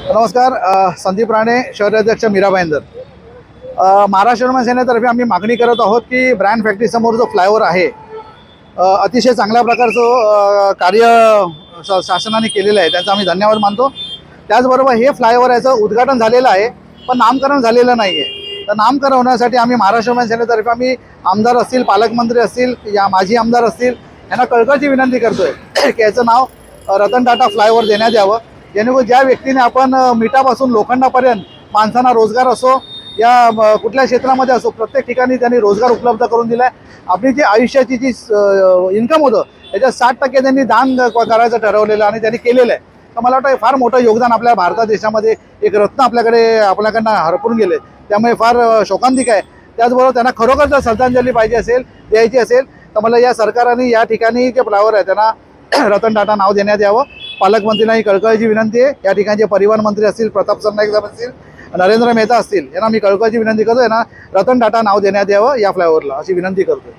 नमस्कार. संदीप राणे, शहराध्यक्ष मीरा भाईंदर. महाराष्ट्र निर्माण सेनेतर्फे आम्ही मागणी करत आहोत की ब्रँड फॅक्टरी समोर जो फ्लायओव्हर आहे, अतिशय चांगल्या प्रकारचं कार्य शासनाने केलेलं आहे, त्याचा आम्ही धन्यवाद मानतो. त्याचबरोबर हे फ्लायओव्हर याचं उद्घाटन झालेलं आहे, पण नामकरण झालेलं नाही आहे. तर नामकरण होण्यासाठी आम्ही महाराष्ट्र निर्माण सेनेतर्फे आम्ही आमदार असतील, पालकमंत्री असतील, या माजी आमदार असतील, यांना कळकळीची विनंती करतोय की याचं नाव रतन टाटा फ्लायओव्हर देण्यात यावं. जेणेकरून ज्या व्यक्तीने आपण मिठापासून लोखंडापर्यंत माणसांना रोजगार असो या कुठल्या क्षेत्रामध्ये असो, प्रत्येक ठिकाणी त्यांनी रोजगार उपलब्ध करून दिला आहे. आपली जी आयुष्याची जी इन्कम होतं त्याच्यात 60% त्यांनी दान करायचं ठरवलेलं आणि त्यांनी केलेलं आहे. तर मला वाटतं फार मोठं योगदान आपल्या भारत देशामध्ये एक रत्न आपल्याकडनं हरपून गेले, त्यामुळे फार शोकांतिक आहे. त्याचबरोबर त्यांना खरोखर जर श्रद्धांजली पाहिजे असेल, द्यायची असेल, तर मला या सरकारने या ठिकाणी जे फ्लायओव्हर आहे त्यांना रतन टाटा नाव देण्यात यावं. पालकमंत्र्यांना ही कळकळीची विनंती आहे. या ठिकाणचे परिवहन मंत्री असतील, प्रताप सरनाईक साहेब असतील, नरेंद्र मेहता असतील, यांना मी कळकळीची विनंती करतो, यांना रतन टाटा नाव देण्यात यावं या फ्लायओव्हरला, अशी विनंती करतो.